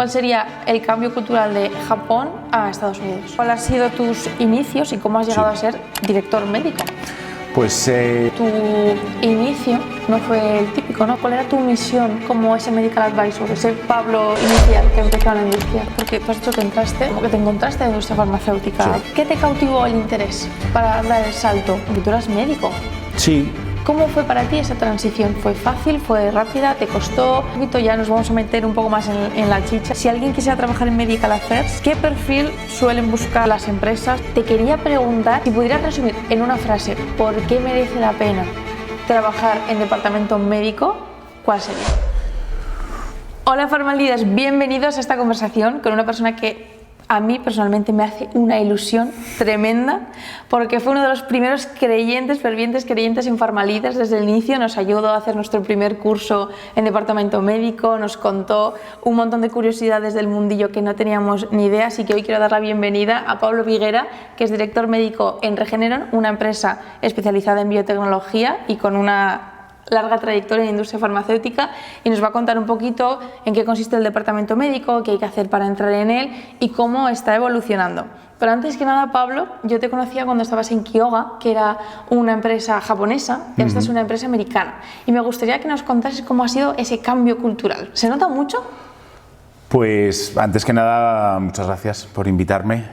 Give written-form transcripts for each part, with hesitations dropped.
¿Cuál sería el cambio cultural de Japón a Estados Unidos? ¿Cuáles han sido tus inicios y cómo has llegado a ser director médico? Pues Tu inicio no fue el típico, ¿no? ¿Cuál era tu misión como ese medical advisor, ese Pablo inicial que empezó en la industria? Porque tú has dicho que entraste, como que te encontraste en la industria farmacéutica. Sí. ¿Qué te cautivó el interés para dar el salto? Porque tú eras médico. Sí. ¿Cómo fue para ti esa transición? ¿Fue fácil? ¿Fue rápida? ¿Te costó? Ya nos vamos a meter un poco más en la chicha. Si alguien quisiera trabajar en Medical Affairs, ¿qué perfil suelen buscar las empresas? Te quería preguntar, si pudieras resumir en una frase, ¿por qué merece la pena trabajar en departamento médico? ¿Cuál sería? Hola Pharma-Leaders, bienvenidos a esta conversación con una persona que a mí personalmente me hace una ilusión tremenda porque fue uno de los primeros fervientes creyentes en Pharma-Leaders desde el inicio. Nos ayudó a hacer nuestro primer curso en departamento médico, nos contó un montón de curiosidades del mundillo que no teníamos ni idea, así que hoy quiero dar la bienvenida a Pablo Viguera, que es director médico en Regeneron, una empresa especializada en biotecnología y con una larga trayectoria en la industria farmacéutica, y nos va a contar un poquito en qué consiste el departamento médico, qué hay que hacer para entrar en él y cómo está evolucionando. Pero antes que nada, Pablo, yo te conocía cuando estabas en Kyoga, que era una empresa japonesa, y esta es una empresa americana, y me gustaría que nos contases cómo ha sido ese cambio cultural. ¿Se nota mucho? Pues antes que nada, muchas gracias por invitarme.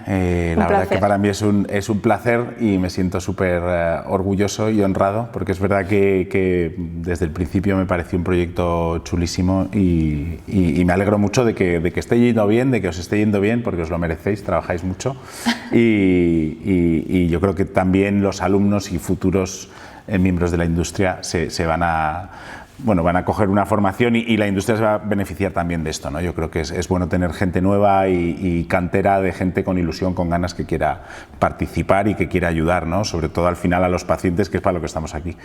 La verdad que para mí es un placer y me siento súper orgulloso y honrado, porque es verdad que desde el principio me pareció un proyecto chulísimo y me alegro mucho de que esté yendo bien, de que os esté yendo bien, porque os lo merecéis, trabajáis mucho y yo creo que también los alumnos y futuros miembros de la industria se van a coger una formación y la industria se va a beneficiar también de esto, ¿no? Yo creo que es bueno tener gente nueva y cantera de gente con ilusión, con ganas, que quiera participar y que quiera ayudar, ¿no? Sobre todo al final a los pacientes, que es para lo que estamos aquí.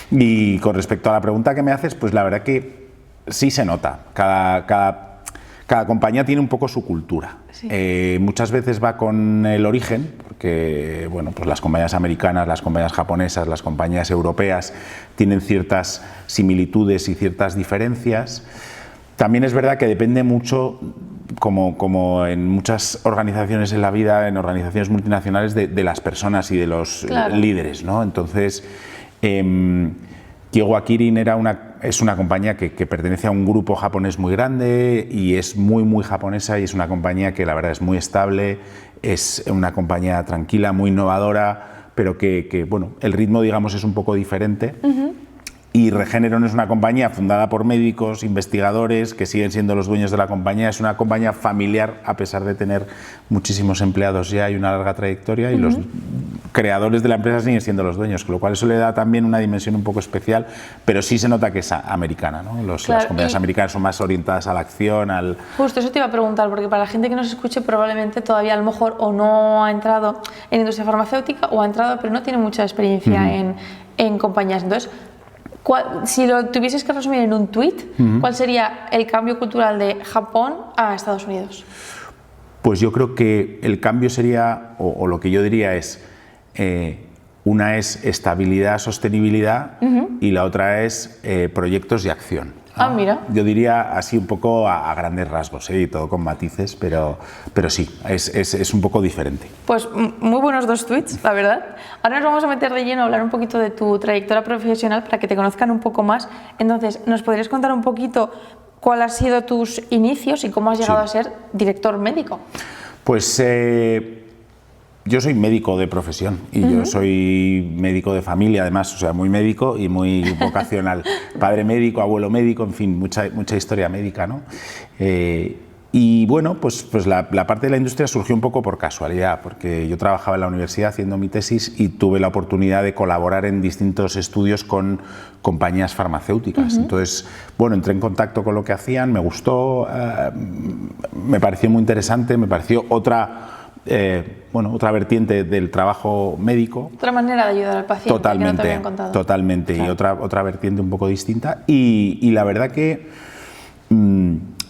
Y con respecto a la pregunta que me haces, pues la verdad que sí se nota. Cada compañía tiene un poco su cultura. Sí. Muchas veces va con el origen, porque pues las compañías americanas, las compañías japonesas, las compañías europeas tienen ciertas similitudes y ciertas diferencias. También es verdad que depende mucho, como en muchas organizaciones en la vida, en organizaciones multinacionales, de las personas y de los líderes, ¿no? Entonces, Kyowa Kirin es una compañía que pertenece a un grupo japonés muy grande y es muy japonesa, y es una compañía que la verdad es muy estable, es una compañía tranquila, muy innovadora, pero que el ritmo, digamos, es un poco diferente. Y Regeneron es una compañía fundada por médicos, investigadores, que siguen siendo los dueños de la compañía. Es una compañía familiar, a pesar de tener muchísimos empleados ya y una larga trayectoria, y los creadores de la empresa siguen siendo los dueños, con lo cual eso le da también una dimensión un poco especial, pero sí se nota que es americana, ¿no? Las compañías americanas son más orientadas a la acción, Justo eso te iba a preguntar, porque para la gente que nos escuche probablemente todavía a lo mejor o no ha entrado en industria farmacéutica o ha entrado pero no tiene mucha experiencia en compañías. Entonces, si lo tuvieses que resumir en un tuit, ¿cuál sería el cambio cultural de Japón a Estados Unidos? Pues yo creo que el cambio sería, o lo que yo diría es, una es estabilidad, sostenibilidad, y la otra es proyectos y acción, ¿no? Ah, mira. Yo diría así un poco a grandes rasgos, y todo con matices, pero sí, es un poco diferente. Pues muy buenos dos tweets, la verdad. Ahora nos vamos a meter de lleno a hablar un poquito de tu trayectoria profesional para que te conozcan un poco más. Entonces, ¿nos podrías contar un poquito cuáles han sido tus inicios y cómo has llegado a ser director médico? Pues yo soy médico de profesión y yo soy médico de familia, además, o sea, muy médico y muy vocacional. Padre médico, abuelo médico, en fin, mucha historia médica, ¿no? Y pues la parte de la industria surgió un poco por casualidad, porque yo trabajaba en la universidad haciendo mi tesis y tuve la oportunidad de colaborar en distintos estudios con compañías farmacéuticas. Entonces, entré en contacto con lo que hacían, me gustó, me pareció muy interesante, me pareció otra vertiente del trabajo médico. Otra manera de ayudar al paciente. Totalmente, que no te habían contado. Totalmente, claro. Y otra vertiente un poco distinta. Y la verdad que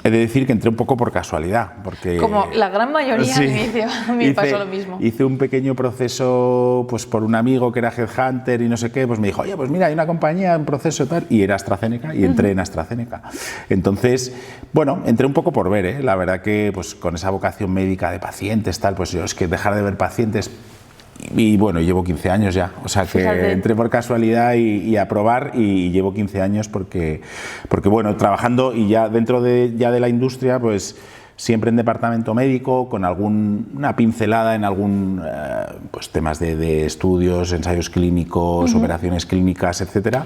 He de decir que entré un poco por casualidad, porque... Como la gran mayoría sí, al inicio, a mí me pasó lo mismo. Hice un pequeño proceso pues por un amigo que era headhunter y no sé qué, pues me dijo, oye, pues mira, hay una compañía, un proceso tal, y era AstraZeneca, y entré en AstraZeneca. Entonces, bueno, entré un poco por ver, ¿eh? La verdad que pues con esa vocación médica de pacientes, tal, pues yo es que dejar de ver pacientes... Y bueno, llevo 15 años ya, o sea que Fíjate. entré por casualidad y a probar y llevo 15 años porque bueno, trabajando y ya dentro de la industria, pues siempre en departamento médico, con una pincelada en algún pues temas de estudios, ensayos clínicos, operaciones clínicas, etcétera,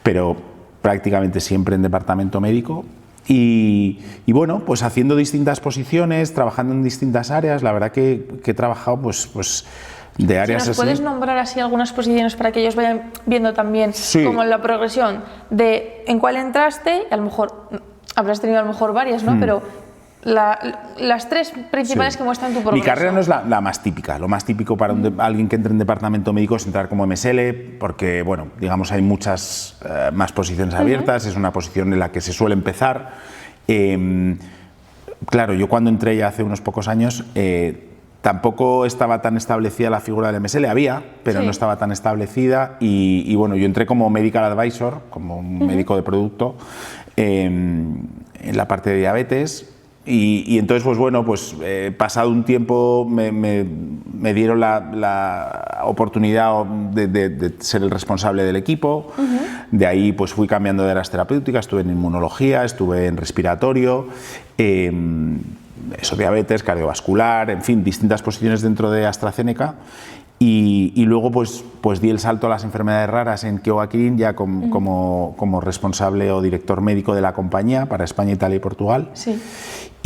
pero prácticamente siempre en departamento médico. Y bueno, pues haciendo distintas posiciones, trabajando en distintas áreas, la verdad que he trabajado pues de áreas Si nos así. puedes nombrar así algunas posiciones para que ellos vayan viendo también Sí. como la progresión de en cuál entraste, a lo mejor habrás tenido a lo mejor varias, ¿no? Pero las tres principales Sí. que muestran tu progreso. Mi carrera no es la más típica. Lo más típico para alguien que entre en departamento médico es entrar como MSL, porque, bueno, digamos, hay muchas más posiciones abiertas, es una posición en la que se suele empezar. Claro, yo cuando entré ya hace unos pocos años, tampoco estaba tan establecida la figura del MSL, había, pero Sí. no estaba tan establecida y bueno, yo entré como medical advisor, como un médico de producto, en la parte de diabetes. Y entonces, pues bueno, pues pasado un tiempo me dieron la oportunidad de ser el responsable del equipo. De ahí pues fui cambiando de áreas terapéuticas, estuve en inmunología, estuve en respiratorio, diabetes, cardiovascular, en fin, distintas posiciones dentro de AstraZeneca. Y luego pues di el salto a las enfermedades raras en Kyowa Kirin ya como responsable o director médico de la compañía para España, Italia y Portugal. Sí.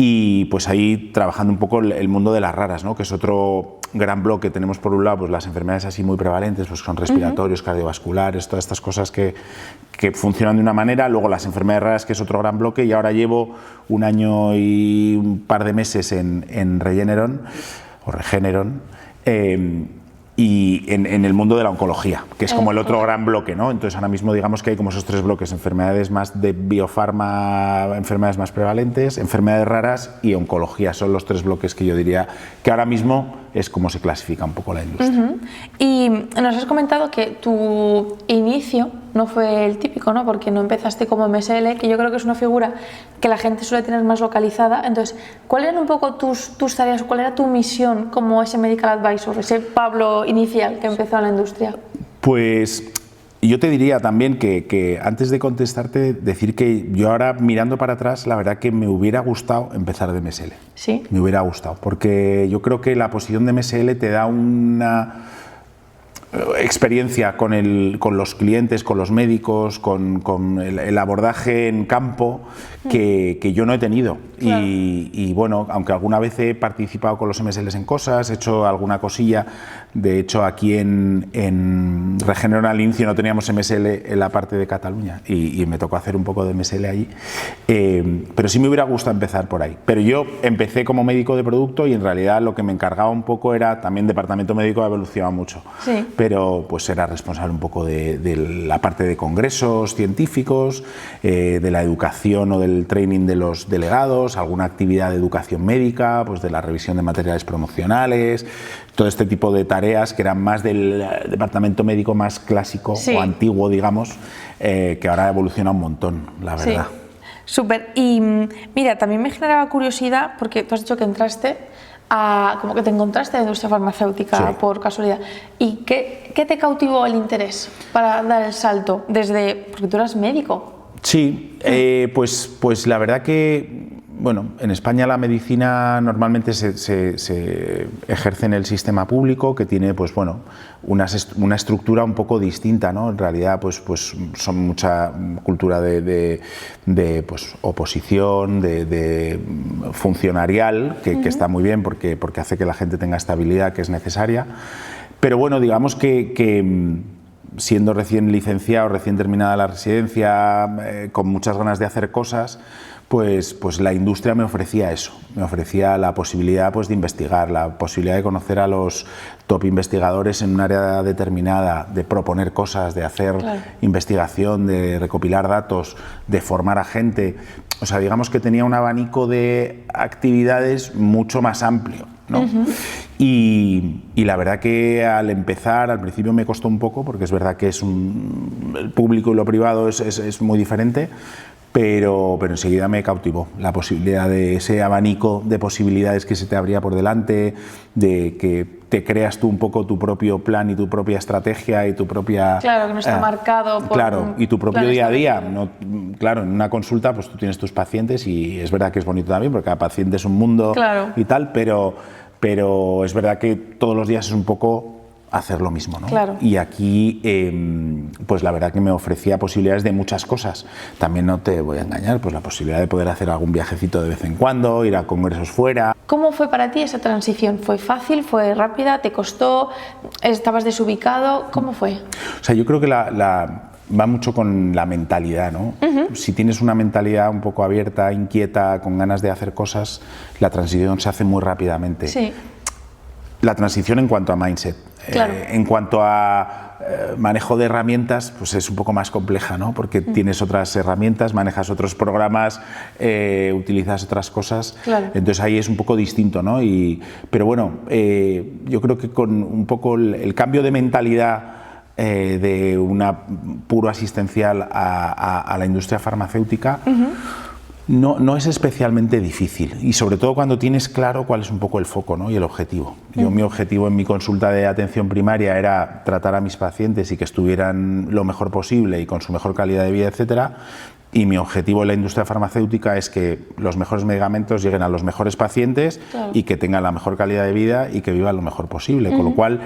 Y pues ahí trabajando un poco el mundo de las raras, ¿no? Que es otro gran bloque. Tenemos por un lado pues las enfermedades así muy prevalentes, pues son respiratorios, cardiovasculares, todas estas cosas que funcionan de una manera, luego las enfermedades raras, que es otro gran bloque, y ahora llevo un año y un par de meses en Regeneron, y en el mundo de la oncología, que es como el otro gran bloque, ¿no? Entonces ahora mismo digamos que hay como esos tres bloques: enfermedades más de biofarma, enfermedades más prevalentes, enfermedades raras y oncología. Son los tres bloques que yo diría que ahora mismo es como se clasifica un poco la industria. Y nos has comentado que tu inicio no fue el típico, ¿no? Porque no empezaste como MSL, que yo creo que es una figura que la gente suele tener más localizada. Entonces, ¿cuáles eran un poco tus tareas? ¿Cuál era tu misión como ese medical advisor, ese Pablo inicial que empezó en la industria? Pues yo te diría también que antes de contestarte, decir que yo ahora mirando para atrás, la verdad que me hubiera gustado empezar de MSL. Sí. Me hubiera gustado, porque yo creo que la posición de MSL te da una experiencia con los clientes, con los médicos, con el abordaje en campo que yo no he tenido. Claro. Y bueno, aunque alguna vez he participado con los MSLs en cosas, he hecho alguna cosilla. De hecho, aquí en Regeneron al inicio no teníamos MSL en la parte de Cataluña y me tocó hacer un poco de MSL allí. Pero sí me hubiera gustado empezar por ahí. Pero yo empecé como médico de producto y en realidad lo que me encargaba un poco era, también departamento médico ha evolucionado mucho. Sí. Pero pues era responsable un poco de la parte de congresos científicos, de la educación o del training de los delegados, alguna actividad de educación médica, pues de la revisión de materiales promocionales, todo este tipo de tareas que eran más del departamento médico más clásico, sí, o antiguo, digamos, que ahora evoluciona un montón, la verdad. Sí. Súper. Y mira, también me generaba curiosidad, porque tú has dicho que entraste como que te encontraste en la industria farmacéutica, sí, por casualidad. ¿Y qué te cautivó el interés para dar el salto porque tú eras médico? Sí, pues la verdad que, bueno, en España la medicina normalmente se ejerce en el sistema público, que tiene, pues bueno, una estructura un poco distinta, ¿no? En realidad, pues son mucha cultura de pues, oposición, de funcionarial, que está muy bien porque hace que la gente tenga estabilidad, que es necesaria. Pero bueno, digamos que siendo recién licenciado, recién terminada la residencia, con muchas ganas de hacer cosas, pues la industria me ofrecía eso, me ofrecía la posibilidad pues de investigar, la posibilidad de conocer a los top investigadores en un área determinada, de proponer cosas, de hacer investigación, de recopilar datos, de formar a gente. O sea, digamos que tenía un abanico de actividades mucho más amplio, ¿no? Y la verdad que al empezar, al principio me costó un poco, porque es verdad que el público y lo privado es muy diferente, pero enseguida me cautivó la posibilidad de ese abanico de posibilidades que se te abría por delante, de que te creas tú un poco tu propio plan y tu propia estrategia y tu propia... Claro, que no está marcado por... Claro, y tu propio día a día. No, claro, en una consulta pues tú tienes tus pacientes y es verdad que es bonito también porque cada paciente es un mundo y tal, pero es verdad que todos los días es un poco hacer lo mismo, ¿no? Claro. Y aquí, pues la verdad que me ofrecía posibilidades de muchas cosas. También no te voy a engañar, pues la posibilidad de poder hacer algún viajecito de vez en cuando, ir a congresos fuera. ¿Cómo fue para ti esa transición? ¿Fue fácil? ¿Fue rápida? ¿Te costó? ¿Estabas desubicado? ¿Cómo fue? O sea, yo creo que va mucho con la mentalidad, ¿no? Si tienes una mentalidad un poco abierta, inquieta, con ganas de hacer cosas, la transición se hace muy rápidamente. Sí. La transición en cuanto a mindset. Claro. En cuanto a manejo de herramientas, pues es un poco más compleja, ¿no? Porque tienes otras herramientas, manejas otros programas, utilizas otras cosas. Claro. Entonces ahí es un poco distinto, ¿no? Pero bueno, yo creo que con un poco el cambio de mentalidad de una puro asistencial a la industria farmacéutica, no es especialmente difícil, y sobre todo cuando tienes claro cuál es un poco el foco, ¿no? Y el objetivo. Mi objetivo en mi consulta de atención primaria era tratar a mis pacientes y que estuvieran lo mejor posible y con su mejor calidad de vida, etcétera. Y mi objetivo en la industria farmacéutica es que los mejores medicamentos lleguen a los mejores pacientes y que tengan la mejor calidad de vida y que vivan lo mejor posible. Con lo cual,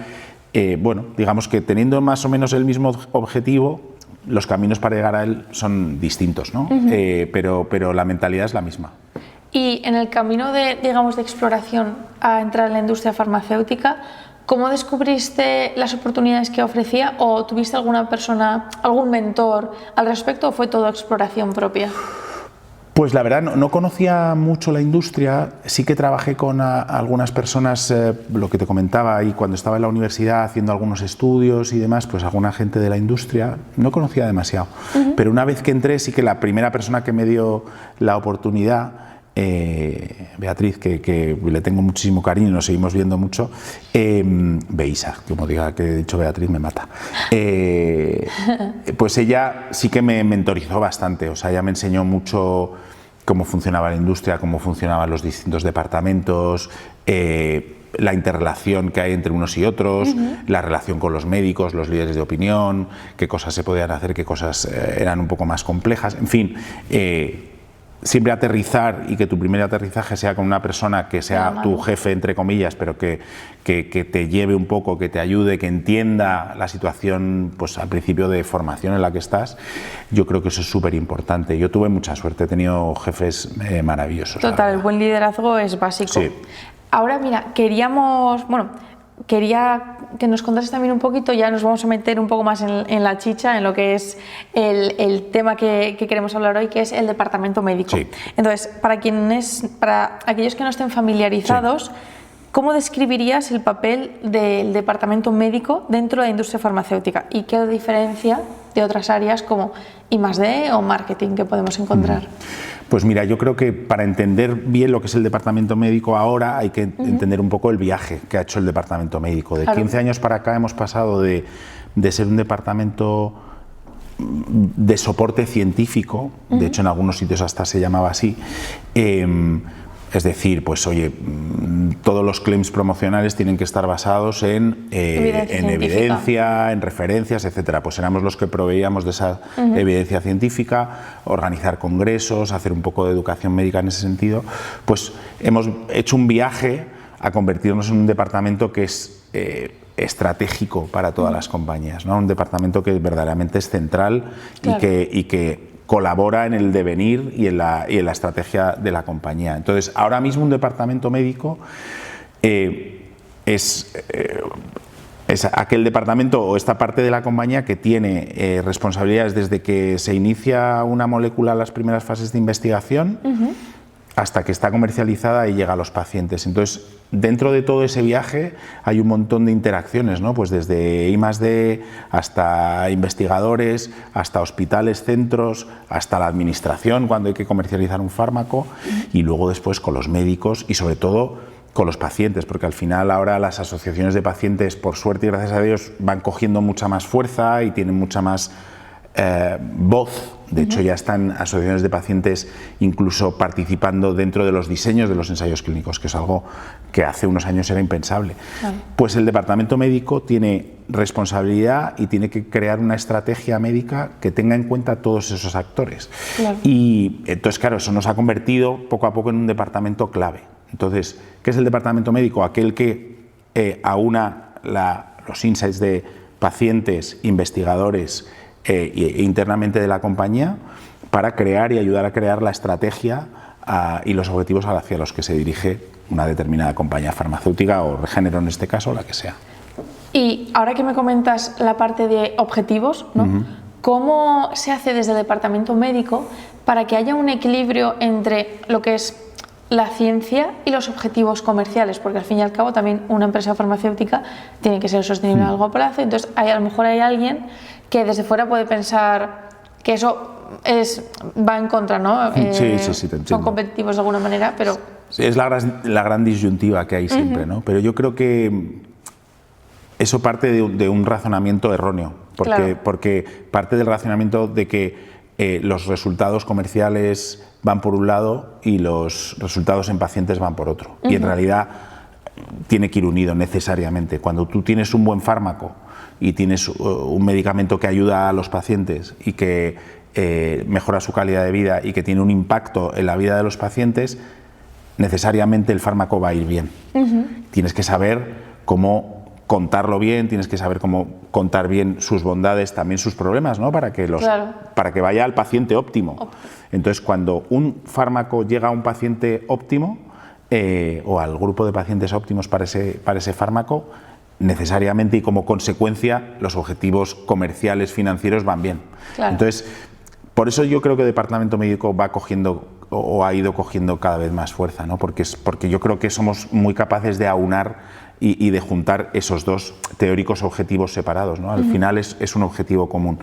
bueno, digamos que teniendo más o menos el mismo objetivo, los caminos para llegar a él son distintos, ¿no? Pero la mentalidad es la misma. Y en el camino de, digamos, de exploración a entrar en la industria farmacéutica, ¿cómo descubriste las oportunidades que ofrecía o tuviste alguna persona, algún mentor al respecto o fue todo exploración propia? Pues la verdad no conocía mucho la industria, sí que trabajé con algunas personas, lo que te comentaba, y cuando estaba en la universidad haciendo algunos estudios y demás, pues alguna gente de la industria, no conocía demasiado. Pero una vez que entré, sí que la primera persona que me dio la oportunidad, Beatriz, que le tengo muchísimo cariño y nos seguimos viendo mucho, Beisa, como diga que he dicho Beatriz me mata, pues ella sí que me mentorizó bastante, o sea, ella me enseñó mucho cómo funcionaba la industria, cómo funcionaban los distintos departamentos, la interrelación que hay entre unos y otros, la relación con los médicos, los líderes de opinión, qué cosas se podían hacer, qué cosas eran un poco más complejas, en fin, siempre aterrizar y que tu primer aterrizaje sea con una persona que sea tu jefe, entre comillas, pero que te lleve un poco, que te ayude, que entienda la situación, pues al principio de formación en la que estás. Yo creo que eso es súper importante. Yo tuve mucha suerte, he tenido jefes maravillosos. Total, el buen liderazgo es básico. Sí. Ahora mira, quería que nos contases también un poquito, ya nos vamos a meter un poco más en la chicha, en lo que es el tema que queremos hablar hoy, que es el departamento médico. Sí. Entonces, para aquellos que no estén familiarizados, ¿cómo describirías el papel del departamento médico dentro de la industria farmacéutica y qué lo diferencia de otras áreas como I+D o marketing que podemos encontrar? Pues mira, yo creo que para entender bien lo que es el departamento médico ahora hay que entender un poco el viaje que ha hecho el departamento médico. De 15 años para acá hemos pasado de ser un departamento de soporte científico, de hecho en algunos sitios hasta se llamaba así, es decir, pues oye, todos los claims promocionales tienen que estar basados en evidencia, en referencias, etcétera. Pues éramos los que proveíamos de esa evidencia científica, organizar congresos, hacer un poco de educación médica en ese sentido. Pues hemos hecho un viaje a convertirnos en un departamento que es estratégico para todas las compañías, ¿no? Un departamento que verdaderamente es central y que colabora en el devenir y en la estrategia de la compañía. Entonces, ahora mismo un departamento médico es es aquel departamento o esta parte de la compañía que tiene responsabilidades desde que se inicia una molécula en las primeras fases de investigación hasta que está comercializada y llega a los pacientes. Entonces, dentro de todo ese viaje hay un montón de interacciones, ¿no? Pues desde I+D hasta investigadores, hasta hospitales, centros, hasta la administración cuando hay que comercializar un fármaco y luego después con los médicos y sobre todo con los pacientes, porque al final ahora las asociaciones de pacientes, por suerte y gracias a Dios, van cogiendo mucha más fuerza y tienen mucha más voz. De hecho, ya están asociaciones de pacientes incluso participando dentro de los diseños de los ensayos clínicos, que es algo que hace unos años era impensable. Claro. Pues el departamento médico tiene responsabilidad y tiene que crear una estrategia médica que tenga en cuenta todos esos actores. Claro. Y entonces, claro, eso nos ha convertido poco a poco en un departamento clave. Entonces, ¿qué es el departamento médico? Aquel que aúna los insights de pacientes, investigadores internamente de la compañía para crear y ayudar a crear la estrategia y los objetivos hacia los que se dirige una determinada compañía farmacéutica o Regeneron en este caso, la que sea. Y ahora que me comentas la parte de objetivos, ¿no? ¿Cómo se hace desde el departamento médico para que haya un equilibrio entre lo que es la ciencia y los objetivos comerciales? Porque al fin y al cabo también una empresa farmacéutica tiene que ser sostenible a largo plazo, entonces a lo mejor hay alguien que desde fuera puede pensar que eso va en contra, ¿no? Sí, te entiendo. Son competitivos de alguna manera, pero... Es la gran disyuntiva que hay siempre, ¿no? Pero yo creo que eso parte de un razonamiento erróneo, porque parte del razonamiento de que los resultados comerciales van por un lado y los resultados en pacientes van por otro. Y en realidad tiene que ir unido necesariamente. Cuando tú tienes un buen fármaco y tienes un medicamento que ayuda a los pacientes y que mejora su calidad de vida y que tiene un impacto en la vida de los pacientes, necesariamente el fármaco va a ir bien. Tienes que saber cómo contarlo bien, tienes que saber cómo contar bien sus bondades, también sus problemas, ¿no? Para que vaya al paciente óptimo. Entonces, cuando un fármaco llega a un paciente óptimo o al grupo de pacientes óptimos para ese fármaco, necesariamente y como consecuencia los objetivos comerciales, financieros van bien. Claro. Entonces, por eso yo creo que el departamento médico va cogiendo o ha ido cogiendo cada vez más fuerza, ¿no? Porque yo creo que somos muy capaces de aunar y de juntar esos dos teóricos objetivos separados, ¿no? Al final es un objetivo común.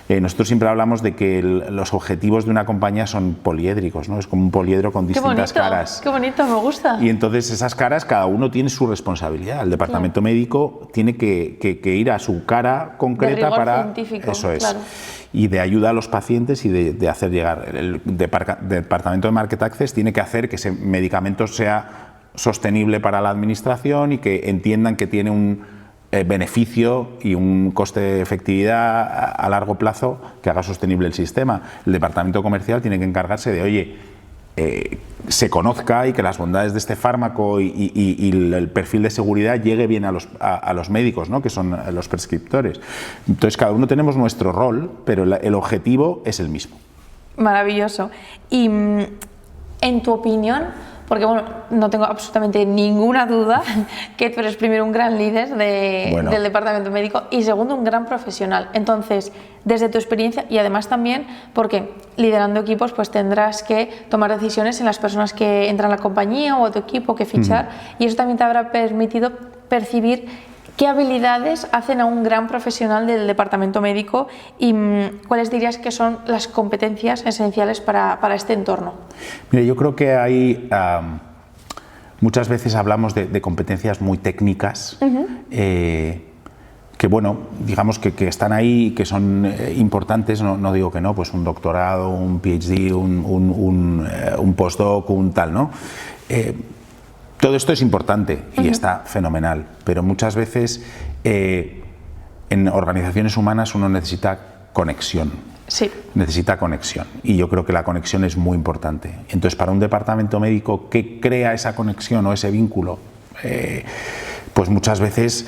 Nosotros siempre hablamos de que los objetivos de una compañía son poliédricos, ¿no? Es como un poliedro con distintas caras. Qué bonito, me gusta. Y entonces esas caras, cada uno tiene su responsabilidad. El departamento médico tiene que ir a su cara concreta de rigor para... científico, eso es. Claro. Y de ayuda a los pacientes y de hacer llegar. El departamento de Market Access tiene que hacer que ese medicamento sea sostenible para la administración y que entiendan que tiene un beneficio y un coste de efectividad a largo plazo que haga sostenible el sistema. El departamento comercial tiene que encargarse de, oye, se conozca y que las bondades de este fármaco y el perfil de seguridad llegue bien a los médicos, ¿no? Que son los prescriptores. Entonces, cada uno tenemos nuestro rol, pero el objetivo es el mismo. Maravilloso. Y en tu opinión, porque bueno, no tengo absolutamente ninguna duda que tú eres primero un gran líder del departamento médico y segundo un gran profesional. Entonces, desde tu experiencia y además también porque liderando equipos pues tendrás que tomar decisiones en las personas que entran a la compañía o a tu equipo que fichar y eso también te habrá permitido percibir qué habilidades hacen a un gran profesional del departamento médico y cuáles dirías que son las competencias esenciales para este entorno. Mira, yo creo que hay muchas veces hablamos de competencias muy técnicas que bueno, digamos que están ahí, que son importantes, no digo que no, pues un doctorado, un PhD, un postdoc, un tal, ¿no? Todo esto es importante y está fenomenal, pero muchas veces en organizaciones humanas uno necesita conexión. Sí. Necesita conexión y yo creo que la conexión es muy importante. Entonces, para un departamento médico que crea esa conexión o ese vínculo, pues muchas veces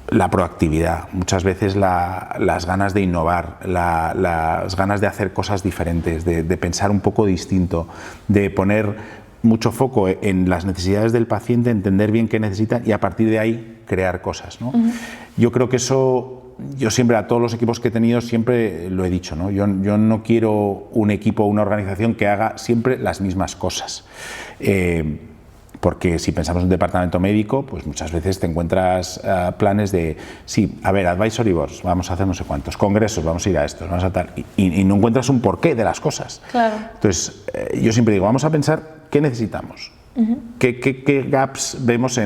la proactividad, muchas veces las ganas de innovar, las ganas de hacer cosas diferentes, de pensar un poco distinto, de poner mucho foco en las necesidades del paciente, entender bien qué necesitan y a partir de ahí crear cosas, ¿no? Yo creo que eso, yo siempre a todos los equipos que he tenido siempre lo he dicho, ¿no? Yo no quiero un equipo o una organización que haga siempre las mismas cosas. Porque si pensamos en un departamento médico, pues muchas veces te encuentras planes de, sí, a ver, advisory boards, vamos a hacer no sé cuántos, congresos, vamos a ir a estos, vamos a tal, y no encuentras un porqué de las cosas. Claro. Entonces, yo siempre digo, vamos a pensar qué necesitamos, qué gaps vemos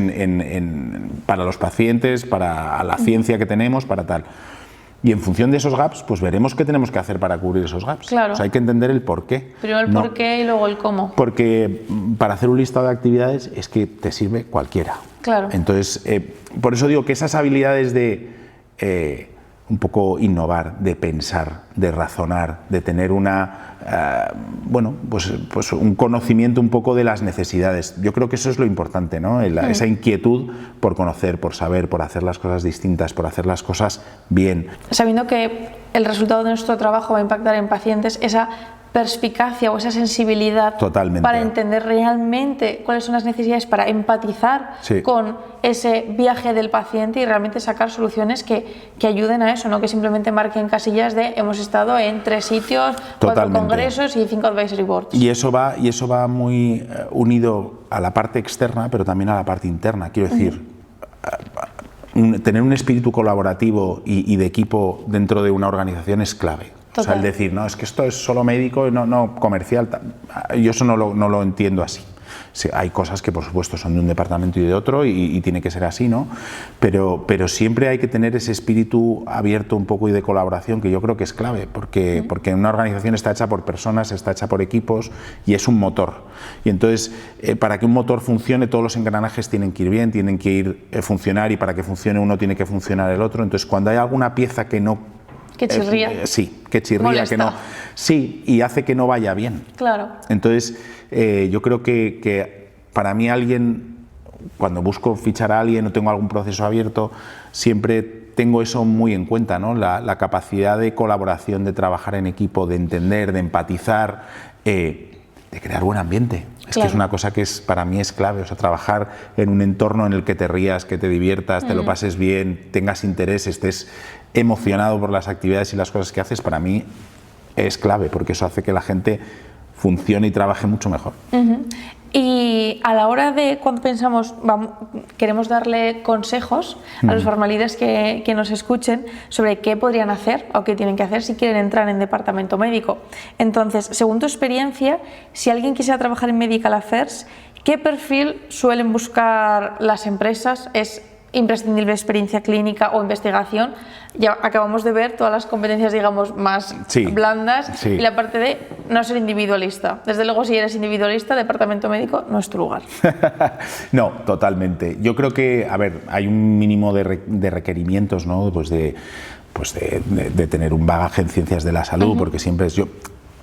para los pacientes, para la ciencia que tenemos, para tal. Y en función de esos gaps, pues veremos qué tenemos que hacer para cubrir esos gaps. Claro. O sea, hay que entender el porqué. Primero el porqué y luego el cómo. Porque para hacer un listado de actividades es que te sirve cualquiera. Claro. Entonces, por eso digo que esas habilidades de un poco innovar, de pensar, de razonar, de tener pues un conocimiento un poco de las necesidades. Yo creo que eso es lo importante, ¿no? Esa inquietud por conocer, por saber, por hacer las cosas distintas, por hacer las cosas bien. Sabiendo que el resultado de nuestro trabajo va a impactar en pacientes, esa perspicacia o esa sensibilidad para entender realmente cuáles son las necesidades, para empatizar con ese viaje del paciente y realmente sacar soluciones que ayuden a eso, no que simplemente marquen casillas de hemos estado en 3 sitios, 4 congresos y 5 advisory boards. Y eso va muy unido a la parte externa, pero también a la parte interna. Quiero decir, tener un espíritu colaborativo y de equipo dentro de una organización es clave. Total. O sea, el decir, no, es que esto es solo médico y no comercial. Yo eso no lo entiendo así. Sí, hay cosas que, por supuesto, son de un departamento y de otro y tiene que ser así, ¿no? Pero siempre hay que tener ese espíritu abierto un poco y de colaboración, que yo creo que es clave, porque una organización está hecha por personas, está hecha por equipos y es un motor. Y entonces, para que un motor funcione, todos los engranajes tienen que ir bien, tienen que ir funcionar, y para que funcione uno tiene que funcionar el otro. Entonces, cuando hay alguna pieza que no... Que chirría. Sí, que chirría, molesta. que no. Sí, y hace que no vaya bien. Claro. Entonces, yo creo que para mí cuando busco fichar a alguien o tengo algún proceso abierto, siempre tengo eso muy en cuenta, ¿no? La capacidad de colaboración, de trabajar en equipo, de entender, de empatizar, de crear buen ambiente. Es que es una cosa que para mí es clave, o sea, trabajar en un entorno en el que te rías, que te diviertas, te lo pases bien, tengas interés, estés emocionado por las actividades y las cosas que haces, para mí es clave, porque eso hace que la gente funcione y trabaje mucho mejor. Y a la hora de cuando pensamos, queremos darle consejos a los farmaleaders que nos escuchen sobre qué podrían hacer o qué tienen que hacer si quieren entrar en departamento médico. Entonces, según tu experiencia, si alguien quisiera trabajar en Medical Affairs, ¿qué perfil suelen buscar las empresas? ¿Es imprescindible experiencia clínica o investigación? Ya acabamos de ver todas las competencias, digamos, más blandas, y la parte de no ser individualista. Desde luego, si eres individualista, departamento médico no es tu lugar. No, totalmente. Yo creo que, a ver, hay un mínimo de requerimientos, ¿no? Pues de tener un bagaje en ciencias de la salud, porque siempre es yo.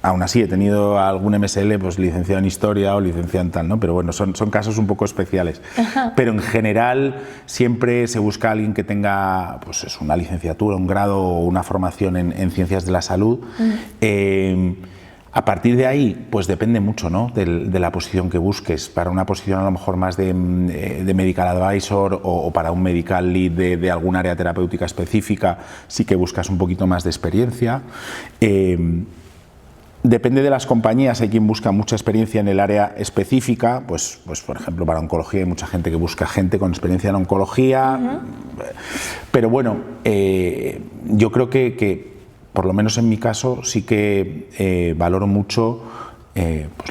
Aún así, he tenido algún MSL, pues licenciado en Historia o licenciado en tal, ¿no? Pero bueno, son casos un poco especiales. Pero en general siempre se busca a alguien que tenga, pues una licenciatura, un grado o una formación en Ciencias de la Salud. A partir de ahí, pues depende mucho, ¿no? de la posición que busques. Para una posición a lo mejor más de medical advisor o para un medical lead de algún área terapéutica específica, sí que buscas un poquito más de experiencia. Depende de las compañías, hay quien busca mucha experiencia en el área específica, pues por ejemplo para oncología hay mucha gente que busca gente con experiencia en oncología, pero bueno, yo creo que por lo menos en mi caso sí que valoro mucho pues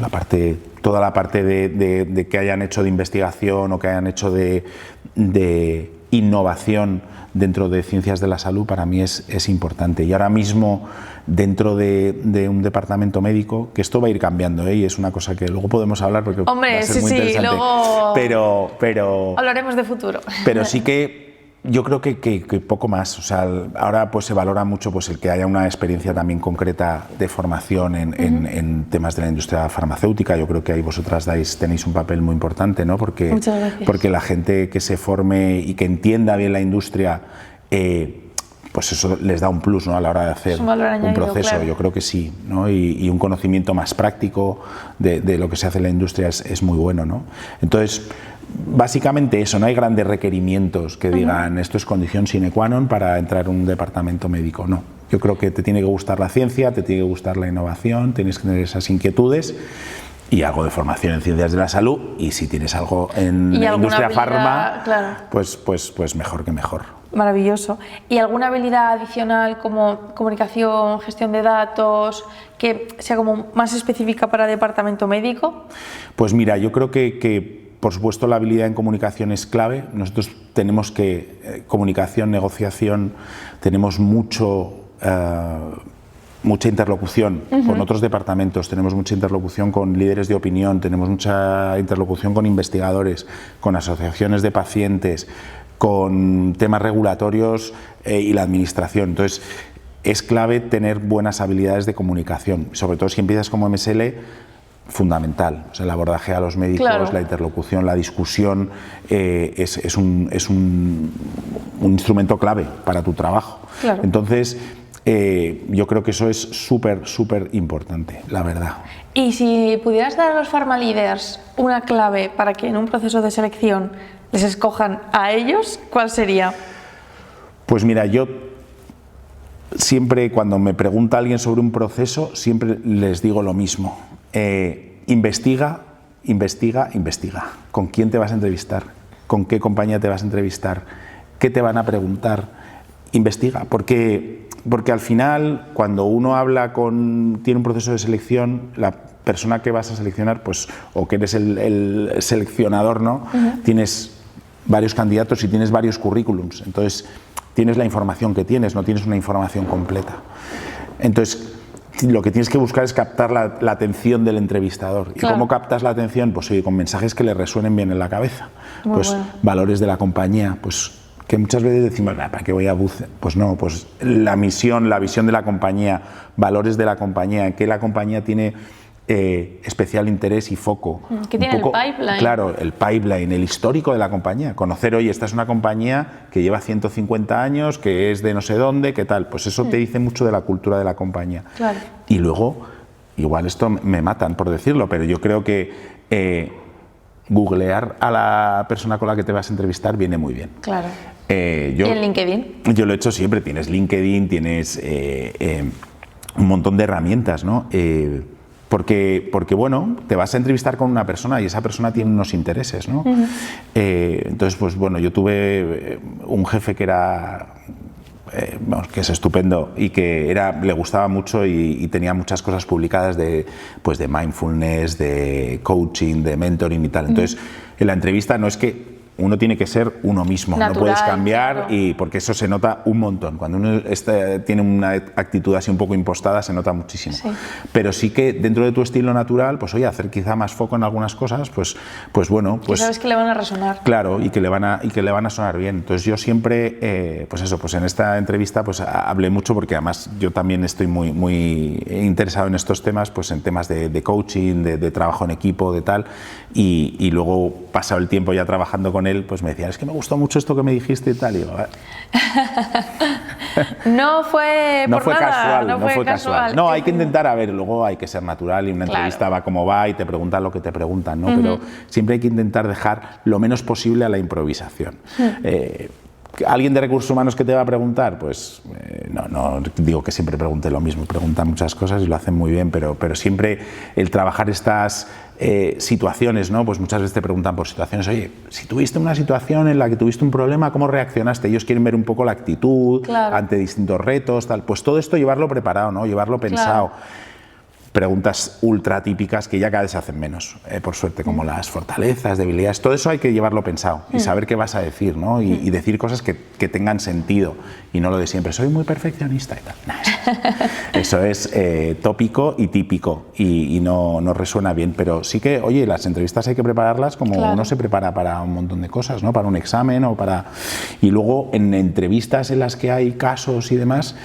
toda la parte de que hayan hecho de investigación o que hayan hecho de innovación dentro de Ciencias de la Salud. Para mí es importante, y ahora mismo dentro de un departamento médico, que esto va a ir cambiando, y es una cosa que luego podemos hablar porque va a ser muy interesante. Luego pero hablaremos de futuro. Pero sí que yo creo que poco más. O sea, ahora pues se valora mucho pues el que haya una experiencia también concreta de formación en temas de la industria farmacéutica. Yo creo que ahí vosotras tenéis un papel muy importante, ¿no? Porque la gente que se forme y que entienda bien la industria pues eso les da un plus, ¿no? A la hora de hacer un proceso, claro. Yo creo que sí, ¿no? Y un conocimiento más práctico de lo que se hace en la industria es muy bueno, ¿no? Entonces, básicamente eso, no hay grandes requerimientos que digan esto es condición sine qua non para entrar en un departamento médico, no. Yo creo que te tiene que gustar la ciencia, te tiene que gustar la innovación, tienes que tener esas inquietudes y algo de formación en ciencias de la salud, y si tienes algo en la industria farma, claro. pues mejor que mejor. Maravilloso. ¿Y alguna habilidad adicional como comunicación, gestión de datos, que sea como más específica para departamento médico? Pues mira, yo creo que por supuesto la habilidad en comunicación es clave. Nosotros tenemos comunicación, negociación, tenemos mucha interlocución con otros departamentos, tenemos mucha interlocución con líderes de opinión, tenemos mucha interlocución con investigadores, con asociaciones de pacientes, con temas regulatorios y la administración. Entonces, es clave tener buenas habilidades de comunicación, sobre todo si empiezas como MSL, fundamental. O sea, el abordaje a los médicos, claro. La interlocución, la discusión es un instrumento clave para tu trabajo. Claro. Entonces, yo creo que eso es súper importante, la verdad. Y si pudieras dar a los pharma leaders una clave para que en un proceso de selección les escojan a ellos, ¿cuál sería? Pues mira, yo siempre cuando me pregunta alguien sobre un proceso, siempre les digo lo mismo. Investiga. ¿Con quién te vas a entrevistar? ¿Con qué compañía te vas a entrevistar? ¿Qué te van a preguntar? Investiga, porque al final, cuando uno tiene un proceso de selección, la persona que vas a seleccionar, pues, o que eres el seleccionador, ¿no? Tienes varios candidatos y tienes varios currículums, entonces tienes la información que tienes, no tienes una información completa. Entonces, lo que tienes que buscar es captar la atención del entrevistador. ¿Y cómo captas la atención? Pues oye, con mensajes que le resuenen bien en la cabeza. Valores de la compañía, pues que muchas veces decimos, ¿para qué voy a bucear? Pues no, pues la misión, la visión de la compañía, valores de la compañía, en qué la compañía tiene especial interés y foco. ¿Qué tiene el pipeline? Claro, el pipeline, el histórico de la compañía. Conocer, oye, esta es una compañía que lleva 150 años, que es de no sé dónde, qué tal. Pues eso te dice mucho de la cultura de la compañía. Claro. Y luego, igual esto me matan por decirlo, pero yo creo que googlear a la persona con la que te vas a entrevistar viene muy bien. Claro. ¿Y en LinkedIn? Yo lo he hecho siempre. Tienes LinkedIn, tienes un montón de herramientas, ¿no? Porque, bueno, te vas a entrevistar con una persona y esa persona tiene unos intereses, ¿no? Entonces, pues bueno, yo tuve un jefe que era, que es estupendo y que le gustaba mucho y tenía muchas cosas publicadas de mindfulness, de coaching, de mentoring y tal. Entonces, en la entrevista no es que uno tiene que ser uno mismo, natural, no puedes cambiar, claro. Y porque eso se nota un montón. Cuando uno tiene una actitud así un poco impostada, se nota muchísimo. Sí. Pero sí que dentro de tu estilo natural, pues oye, hacer quizá más foco en algunas cosas, pues bueno, pues sabes que le van a resonar. Claro, y que le van a sonar bien. Entonces yo siempre, pues en esta entrevista, pues hablé mucho porque además yo también estoy muy interesado en estos temas, pues en temas de coaching, de trabajo en equipo, de tal, y luego pasado el tiempo ya trabajando con él, pues me decía, es que me gustó mucho esto que me dijiste y tal, y digo, no fue casual. No, hay que intentar, luego hay que ser natural y una entrevista va como va y te preguntan lo que te preguntan, ¿no? Pero siempre hay que intentar dejar lo menos posible a la improvisación. ¿Alguien de recursos humanos que te va a preguntar? Pues no digo que siempre pregunte lo mismo, preguntan muchas cosas y lo hacen muy bien, pero siempre el trabajar estas situaciones, ¿no? Pues muchas veces te preguntan por situaciones, oye, si tuviste una situación en la que tuviste un problema, ¿cómo reaccionaste? Ellos quieren ver un poco la actitud ante distintos retos, tal. Pues todo esto llevarlo preparado, ¿no? Llevarlo pensado. Preguntas ultra típicas que ya cada vez se hacen menos, por suerte, como las fortalezas, debilidades, todo eso hay que llevarlo pensado y saber qué vas a decir, ¿no? Y decir cosas que tengan sentido y no lo de siempre, soy muy perfeccionista y tal. Eso es tópico y típico y no resuena bien, pero sí que, oye, las entrevistas hay que prepararlas como uno se prepara para un montón de cosas, ¿no? Para un examen o para... Y luego en entrevistas en las que hay casos y demás,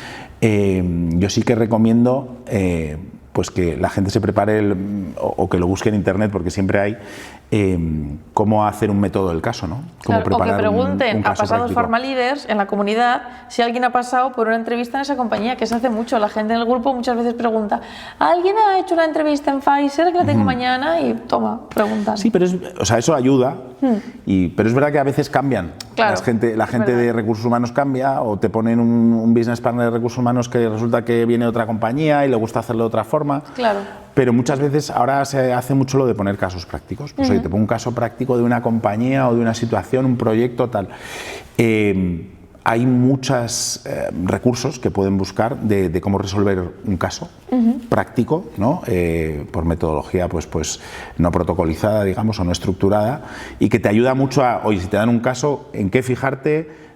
yo sí que recomiendo... pues que la gente se prepare o que lo busque en internet, porque siempre hay cómo hacer un método del caso, ¿no? Cómo claro, o que pregunten un caso a pasados práctico. Pharma-Leaders en la comunidad si alguien ha pasado por una entrevista en esa compañía, que se hace mucho. La gente en el grupo muchas veces pregunta, ¿alguien ha hecho una entrevista en Pfizer que la tengo mañana? Y toma, preguntan. Sí, pero eso ayuda, pero es verdad que a veces cambian. Claro, La gente de recursos humanos cambia, o te ponen un business partner de recursos humanos que resulta que viene de otra compañía y le gusta hacerlo de otra forma. Claro. Pero muchas veces ahora se hace mucho lo de poner casos prácticos. Pues oye, te pongo un caso práctico de una compañía o de una situación, un proyecto, tal. Hay muchos recursos que pueden buscar de cómo resolver un caso práctico, ¿no? Por metodología pues no protocolizada, digamos, o no estructurada, y que te ayuda mucho a, oye, si te dan un caso, en qué fijarte,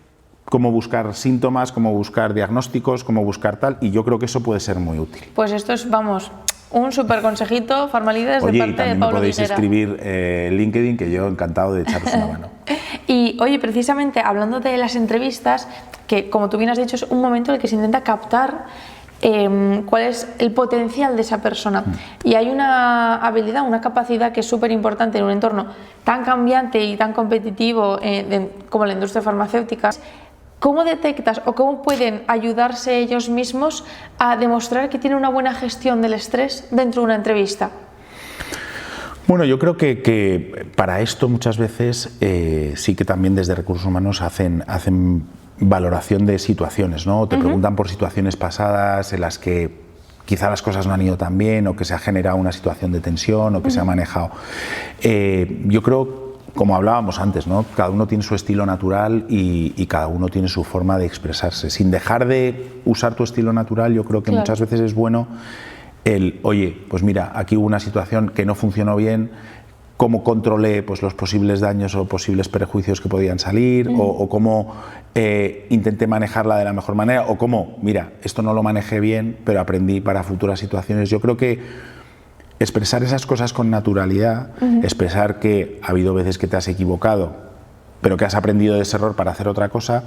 cómo buscar síntomas, cómo buscar diagnósticos, cómo buscar tal, y yo creo que eso puede ser muy útil. Pues esto es, vamos, un súper consejito, Pharma-Leaders, de parte de Pablo Vitera. Oye, también me podéis escribir en LinkedIn, que yo encantado de echaros una mano. Y oye, precisamente hablando de las entrevistas, que como tú bien has dicho es un momento en el que se intenta captar cuál es el potencial de esa persona. Y hay una habilidad, una capacidad que es súper importante en un entorno tan cambiante y tan competitivo como la industria farmacéutica. ¿Cómo detectas o cómo pueden ayudarse ellos mismos a demostrar que tienen una buena gestión del estrés dentro de una entrevista? Bueno, yo creo que para esto muchas veces sí que también desde recursos humanos hacen valoración de situaciones, ¿no? Te preguntan por situaciones pasadas en las que quizá las cosas no han ido tan bien, o que se ha generado una situación de tensión, o que se ha manejado. Yo creo, como hablábamos antes, ¿no? Cada uno tiene su estilo natural y cada uno tiene su forma de expresarse. Sin dejar de usar tu estilo natural, yo creo que muchas veces es bueno oye, pues mira, aquí hubo una situación que no funcionó bien, cómo controlé pues los posibles daños o posibles perjuicios que podían salir, o cómo intenté manejarla de la mejor manera, o cómo, mira, esto no lo manejé bien, pero aprendí para futuras situaciones. Yo creo que expresar esas cosas con naturalidad, expresar que ha habido veces que te has equivocado, pero que has aprendido de ese error para hacer otra cosa,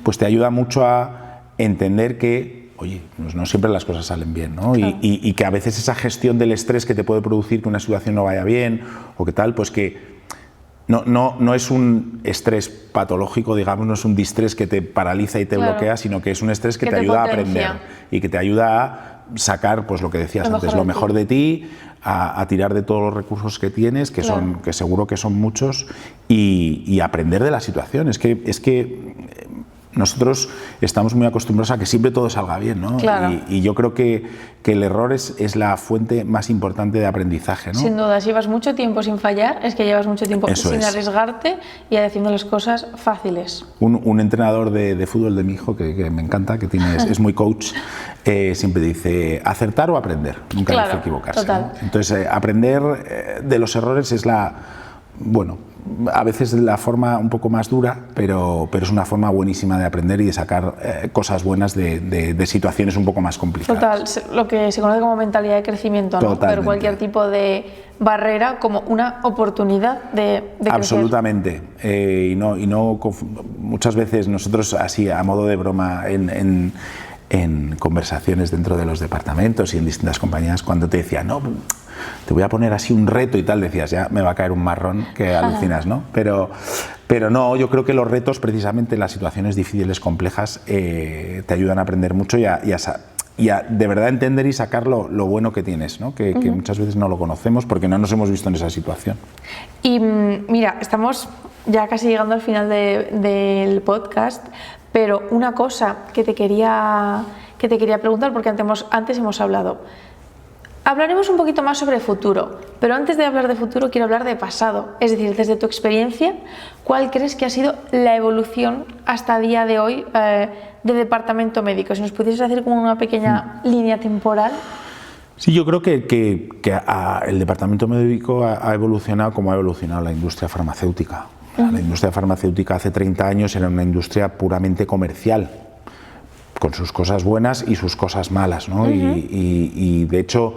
pues te ayuda mucho a entender que, oye, pues no siempre las cosas salen bien, ¿no? Claro. Y que a veces esa gestión del estrés que te puede producir que una situación no vaya bien o que tal, pues que no es un estrés patológico, digamos, no es un distrés que te paraliza y te bloquea, sino que es un estrés que te ayuda a aprender y que te ayuda a sacar, pues lo que decías antes, lo mejor de ti, a tirar de todos los recursos que tienes, que que seguro que son muchos, y aprender de la situación. Es que nosotros estamos muy acostumbrados a que siempre todo salga bien, ¿no? Claro. Y yo creo que el error es la fuente más importante de aprendizaje, ¿no? Sin duda, si llevas mucho tiempo sin fallar, es que llevas mucho tiempo sin arriesgarte y haciendo las cosas fáciles. Un entrenador de fútbol de mi hijo, que me encanta, que es muy coach, siempre dice acertar o aprender, nunca dice equivocarse. Total. ¿no? Entonces, aprender de los errores es a veces la forma un poco más dura, pero es una forma buenísima de aprender y de sacar cosas buenas de situaciones un poco más complicadas. Total, lo que se conoce como mentalidad de crecimiento, ¿no? Pero cualquier tipo de barrera como una oportunidad de crecer. Absolutamente. Y no muchas veces nosotros, así a modo de broma, en conversaciones dentro de los departamentos y en distintas compañías, cuando te decían, no, te voy a poner así un reto y tal, decías, ya me va a caer un marrón que alucinas, ¿no? Pero no, yo creo que los retos, precisamente en las situaciones difíciles, complejas, te ayudan a aprender mucho y a de verdad entender y sacar lo bueno que tienes, ¿no? Que muchas veces no lo conocemos porque no nos hemos visto en esa situación. Y mira, estamos ya casi llegando al final del podcast, pero una cosa que te quería preguntar, porque antes hemos hablado. Hablaremos un poquito más sobre futuro, pero antes de hablar de futuro quiero hablar de pasado, es decir, desde tu experiencia, ¿cuál crees que ha sido la evolución hasta el día de hoy de departamento médico? Si nos pudieses hacer como una pequeña línea temporal. Sí, yo creo que el departamento médico ha evolucionado como ha evolucionado la industria farmacéutica. La industria farmacéutica hace 30 años era una industria puramente comercial, con sus cosas buenas y sus cosas malas, ¿no? Y de hecho,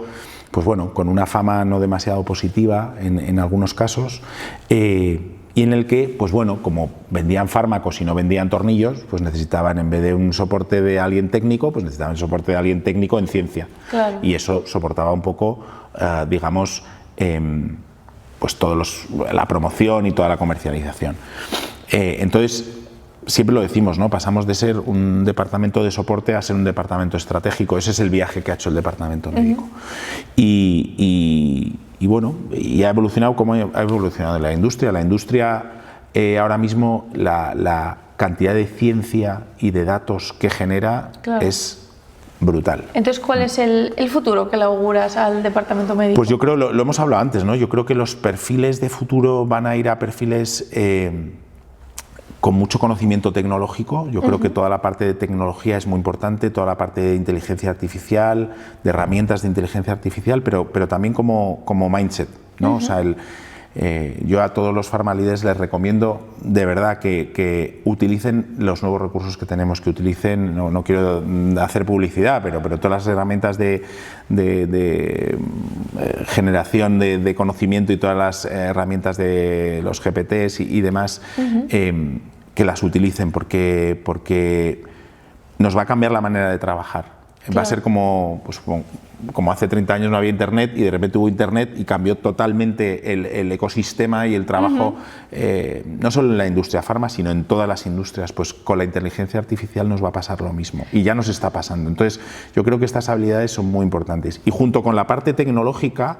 pues bueno, con una fama no demasiado positiva en algunos casos, y en el que, pues bueno, como vendían fármacos y no vendían tornillos, pues necesitaban, en vez de un soporte de alguien técnico, pues necesitaban el soporte de alguien técnico en ciencia. Claro. Y eso soportaba un poco, digamos, pues la promoción y toda la comercialización. Entonces, siempre lo decimos, ¿no? Pasamos de ser un departamento de soporte a ser un departamento estratégico. Ese es el viaje que ha hecho el departamento médico. Y bueno, y ha evolucionado como ha evolucionado la industria. La industria ahora mismo, la cantidad de ciencia y de datos que genera es brutal. Entonces, ¿cuál es el futuro que le auguras al departamento médico? Pues yo creo, lo hemos hablado antes, ¿no? Yo creo que los perfiles de futuro van a ir a perfiles con mucho conocimiento tecnológico. Yo creo que toda la parte de tecnología es muy importante, toda la parte de inteligencia artificial, de herramientas de inteligencia artificial, pero también como mindset, ¿no? O sea, yo a todos los pharma-leaders les recomiendo de verdad que utilicen los nuevos recursos que tenemos, que utilicen, no quiero hacer publicidad, pero todas las herramientas de generación de conocimiento y todas las herramientas de los GPTs y demás, que las utilicen porque nos va a cambiar la manera de trabajar. Va a ser como hace 30 años no había internet y de repente hubo internet y cambió totalmente el ecosistema y el trabajo, no solo en la industria farma, sino en todas las industrias. Pues con la inteligencia artificial nos va a pasar lo mismo y ya nos está pasando. Entonces yo creo que estas habilidades son muy importantes y junto con la parte tecnológica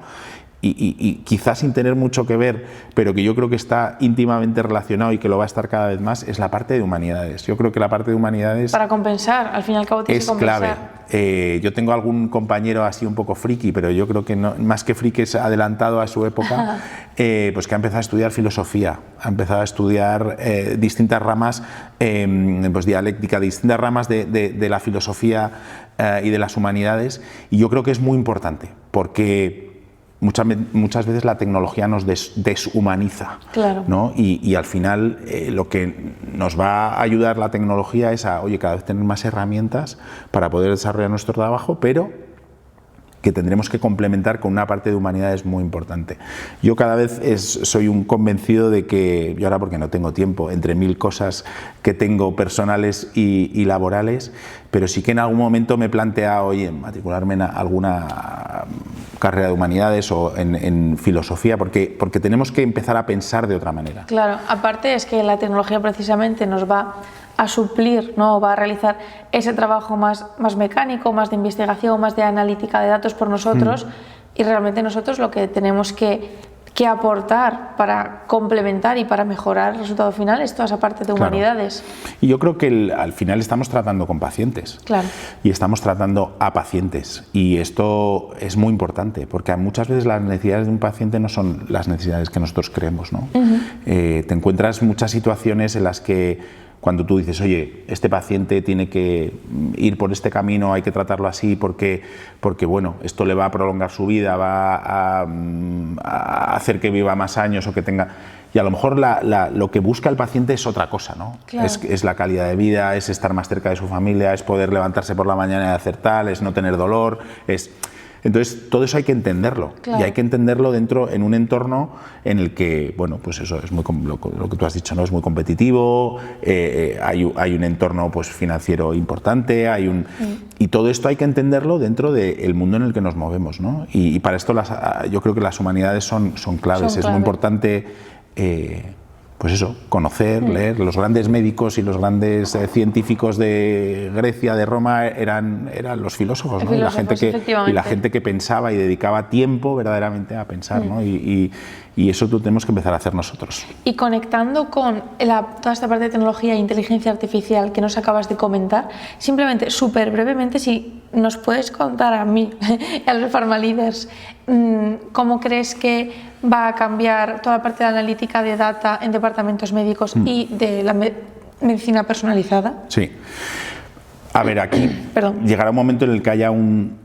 y quizás sin tener mucho que ver, pero que yo creo que está íntimamente relacionado y que lo va a estar cada vez más, es la parte de humanidades. Yo creo que la parte de humanidades... Para compensar, al fin y al cabo tienes que compensar. Clave. Yo tengo algún compañero así un poco friki, pero yo creo que no, más que friki es adelantado a su época, pues que ha empezado a estudiar filosofía, ha empezado a estudiar distintas ramas, pues dialéctica, distintas ramas de la filosofía y de las humanidades, y yo creo que es muy importante, porque muchas veces la tecnología nos deshumaniza, ¿no? Y al final lo que nos va a ayudar la tecnología es oye, cada vez tener más herramientas para poder desarrollar nuestro trabajo, pero que tendremos que complementar con una parte de humanidades muy importante. Yo cada vez soy un convencido de que, yo ahora porque no tengo tiempo, entre mil cosas que tengo personales y laborales, pero sí que en algún momento me he planteado, oye, matricularme en alguna carrera de humanidades o en filosofía, porque tenemos que empezar a pensar de otra manera. Claro, aparte es que la tecnología precisamente nos va a suplir, ¿no? Va a realizar ese trabajo más mecánico, más de investigación, más de analítica de datos por nosotros, y realmente nosotros lo que tenemos que aportar para complementar y para mejorar el resultado final es toda esa parte de humanidades. Y yo creo que al final estamos tratando con pacientes, y estamos tratando a pacientes, y esto es muy importante porque muchas veces las necesidades de un paciente no son las necesidades que nosotros creemos, ¿no? Te encuentras muchas situaciones en las que cuando tú dices, oye, este paciente tiene que ir por este camino, hay que tratarlo así porque bueno, esto le va a prolongar su vida, va a hacer que viva más años o que tenga... Y a lo mejor lo que busca el paciente es otra cosa, ¿no? Es la calidad de vida, es estar más cerca de su familia, es poder levantarse por la mañana y hacer tal, es no tener dolor, Entonces, todo eso hay que entenderlo, y hay que entenderlo en un entorno en el que, bueno, pues eso es lo que tú has dicho, ¿no? Es muy competitivo, hay un entorno pues financiero importante, y todo esto hay que entenderlo dentro del mundo en el que nos movemos, ¿no? Y para esto yo creo que las humanidades son claves, es muy importante pues eso, conocer, leer. Los grandes médicos y los grandes científicos de Grecia, de Roma, eran los filósofos, ¿no? Y la gente que pensaba y dedicaba tiempo verdaderamente a pensar, ¿no? Y eso tenemos que empezar a hacer nosotros. Y conectando con toda esta parte de tecnología e inteligencia artificial que nos acabas de comentar, simplemente, súper brevemente, si nos puedes contar a mí, a los pharma-leaders, ¿cómo crees que va a cambiar toda la parte de analítica de data en departamentos médicos y de la medicina personalizada? Sí. A ver, aquí llegará un momento en el que haya un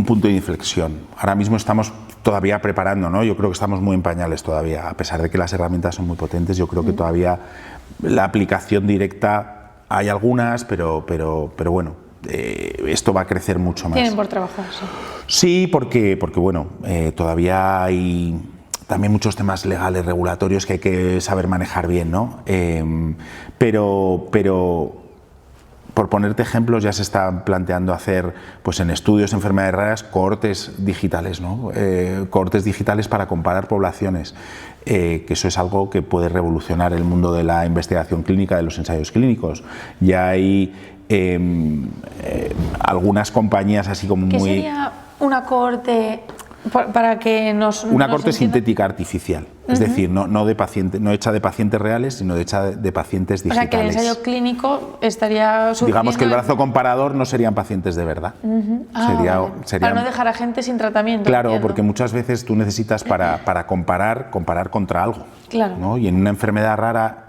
punto de inflexión. Ahora mismo estamos todavía preparando, ¿no? Yo creo que estamos muy en pañales todavía, a pesar de que las herramientas son muy potentes. Yo creo que todavía la aplicación directa hay algunas, pero bueno, esto va a crecer mucho más. Tienen por trabajar, sí. Sí, porque bueno, todavía hay también muchos temas legales, regulatorios que hay que saber manejar bien, ¿no? Pero por ponerte ejemplos, ya se está planteando hacer, pues en estudios de enfermedades raras, cohortes digitales, ¿no? Cohortes digitales para comparar poblaciones, que eso es algo que puede revolucionar el mundo de la investigación clínica, de los ensayos clínicos. Ya hay algunas compañías así como ¿Qué muy... sería una cohorte para que Una cohorte sintética artificial, es decir, no hecha de pacientes reales, sino hecha de pacientes digitales. O sea, que el ensayo clínico estaría surgiendo... Digamos que el brazo comparador no serían pacientes de verdad. Vale. Para no dejar a gente sin tratamiento. Claro, entiendo. porque muchas veces tú necesitas para comparar contra algo. Claro. ¿no? Y en una enfermedad rara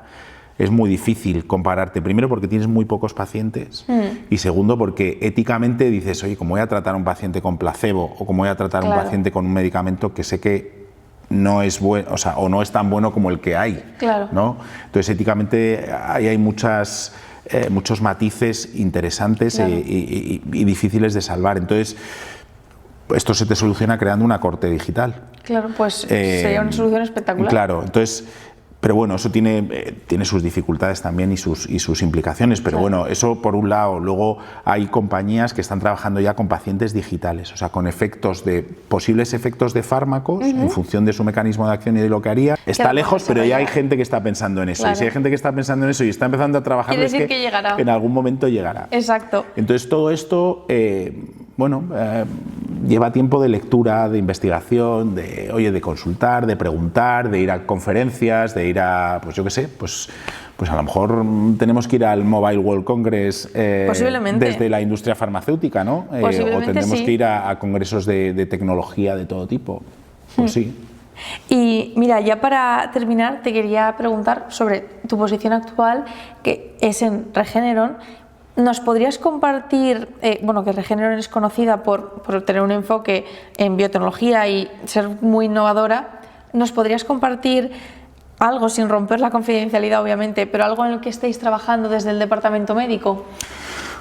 es muy difícil compararte, primero porque tienes muy pocos pacientes y segundo porque éticamente dices, oye, ¿cómo voy a tratar a un paciente con placebo o cómo voy a tratar a un paciente con un medicamento que sé que no es bueno, o no es tan bueno como el que hay? Claro. ¿no? Entonces, éticamente ahí hay muchos matices interesantes y difíciles de salvar. Entonces, esto se te soluciona creando una cohorte digital. Claro, pues sería una solución espectacular. Claro, entonces... Pero bueno, eso tiene sus dificultades también y sus implicaciones, pero bueno, eso por un lado. Luego hay compañías que están trabajando ya con pacientes digitales, o sea, con posibles efectos de fármacos en función de su mecanismo de acción y de lo que haría. Está lejos, pero ya hay gente que está pensando en eso. Claro. Y si hay gente que está pensando en eso y está empezando a trabajar, es que llegará. En algún momento llegará. Exacto. Entonces todo esto, lleva tiempo de lectura, de investigación, de consultar, de preguntar, de ir a conferencias, de ir a, pues yo qué sé, pues a lo mejor tenemos que ir al Mobile World Congress desde la industria farmacéutica, ¿no? O tendremos que ir a congresos de tecnología de todo tipo. Pues sí. Y mira, ya para terminar, te quería preguntar sobre tu posición actual, que es en Regeneron. ¿Nos podrías compartir, que Regeneron es conocida por tener un enfoque en biotecnología y ser muy innovadora? ¿Nos podrías compartir algo, sin romper la confidencialidad obviamente, pero algo en el que estéis trabajando desde el departamento médico?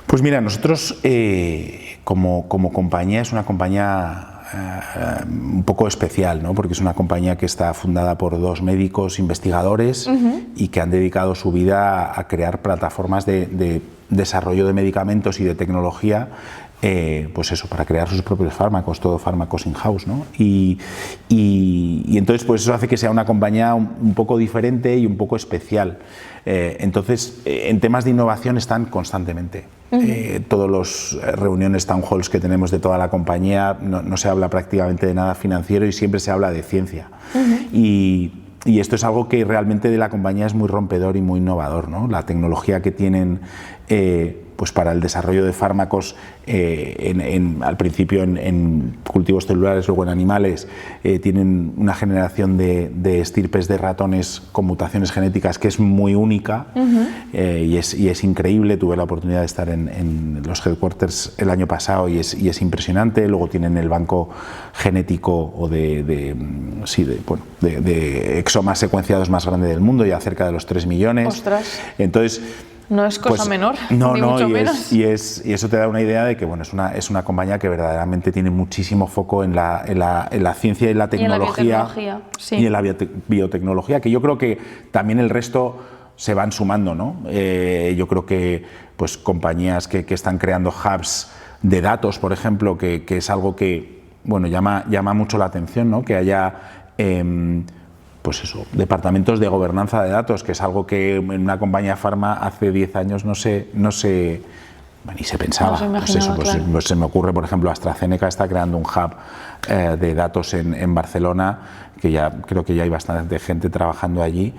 Pues mira, nosotros como compañía, es una compañía un poco especial, ¿no? Porque es una compañía que está fundada por 2 médicos investigadores y que han dedicado su vida a crear plataformas de desarrollo de medicamentos y de tecnología, pues eso, para crear sus propios fármacos, todo fármacos in-house, ¿no? Y entonces pues eso hace que sea una compañía un poco diferente y un poco especial. Entonces, en temas de innovación están constantemente. Todas las reuniones, town halls que tenemos de toda la compañía, no se habla prácticamente de nada financiero y siempre se habla de ciencia. Y esto es algo que realmente de la compañía es muy rompedor y muy innovador, ¿no? La tecnología que tienen pues para el desarrollo de fármacos, al principio en cultivos celulares, luego en animales, tienen una generación de estirpes de ratones con mutaciones genéticas que es muy única y es increíble. Tuve la oportunidad de estar en los headquarters el año pasado y es impresionante. Luego tienen el banco genético o de exomas secuenciados más grande del mundo, ya cerca de los 3 millones. ¡Ostras! Entonces, no es cosa menor, ni mucho menos. Y eso te da una idea de que es una compañía que verdaderamente tiene muchísimo foco en la ciencia y la tecnología y en la biotecnología, que yo creo que también el resto se van sumando, ¿no? Yo creo que pues compañías que están creando hubs de datos, por ejemplo, que es algo que llama mucho la atención, ¿no? Que haya pues eso, departamentos de gobernanza de datos, que es algo que en una compañía farma hace 10 años ni se pensaba. Pues se me ocurre, por ejemplo, AstraZeneca está creando un hub de datos en Barcelona, que ya creo que ya hay bastante gente trabajando allí,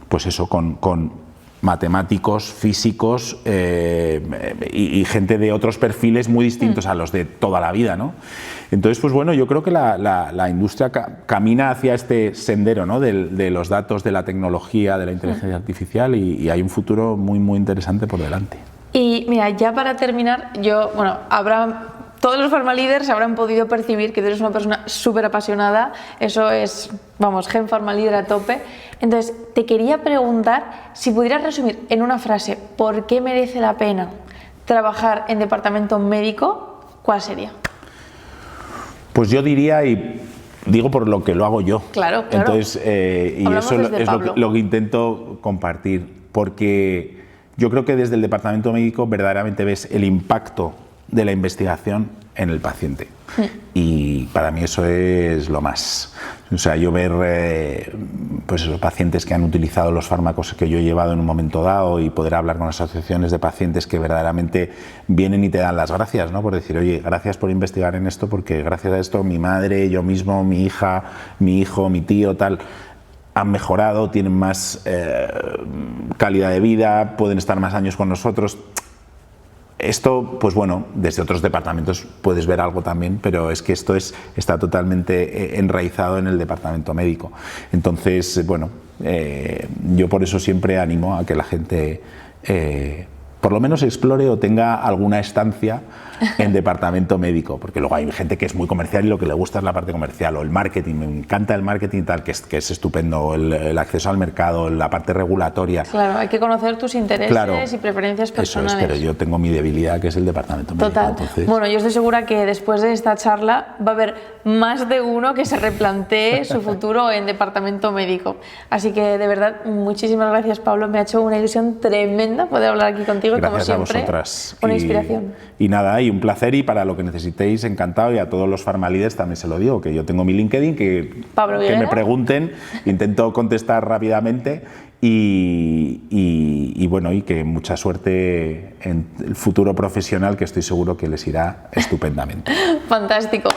pues eso, con matemáticos, físicos y gente de otros perfiles muy distintos a los de toda la vida, ¿no? Entonces, pues bueno, yo creo que la industria camina hacia este sendero, ¿no? de los datos, de la tecnología, de la inteligencia artificial y hay un futuro muy, muy interesante por delante. Y mira, ya para terminar, todos los PharmaLeaders habrán podido percibir que tú eres una persona súper apasionada, eso es, gen PharmaLeader a tope. Entonces, te quería preguntar si pudieras resumir en una frase por qué merece la pena trabajar en departamento médico, ¿cuál sería? Pues yo diría, y digo por lo que lo hago yo. Claro. Entonces, y eso es lo que intento compartir, porque yo creo que desde el departamento médico verdaderamente ves el impacto de la investigación en el paciente. Y para mí eso es lo más. O sea, yo ver pues esos pacientes que han utilizado los fármacos que yo he llevado en un momento dado y poder hablar con las asociaciones de pacientes que verdaderamente vienen y te dan las gracias, ¿no? Por decir, oye, gracias por investigar en esto, porque gracias a esto mi madre, yo mismo, mi hija, mi hijo, mi tío, tal, han mejorado, tienen más calidad de vida, pueden estar más años con nosotros. Esto, pues bueno, desde otros departamentos puedes ver algo también, pero es que esto está totalmente enraizado en el departamento médico. Entonces, bueno, yo por eso siempre animo a que la gente por lo menos explore o tenga alguna estancia en departamento médico, porque luego hay gente que es muy comercial y lo que le gusta es la parte comercial o el marketing. Me encanta el marketing y tal, que es estupendo, el acceso al mercado, la parte regulatoria. Claro, hay que conocer tus intereses, claro, y preferencias personales. Eso es, pero yo tengo mi debilidad, que es el departamento médico. Total. Entonces... Bueno, yo estoy segura que después de esta charla va a haber más de uno que se replantee su futuro en departamento médico. Así que de verdad, muchísimas gracias, Pablo. Me ha hecho una ilusión tremenda poder hablar aquí contigo. Gracias, como siempre, a vosotras. Una inspiración. Y nada, y un placer, y para lo que necesitéis, encantado, y a todos los Pharma-Leaders también se lo digo, que yo tengo mi LinkedIn, que me pregunten, intento contestar rápidamente, y bueno, y que mucha suerte en el futuro profesional, que estoy seguro que les irá estupendamente. Fantástico.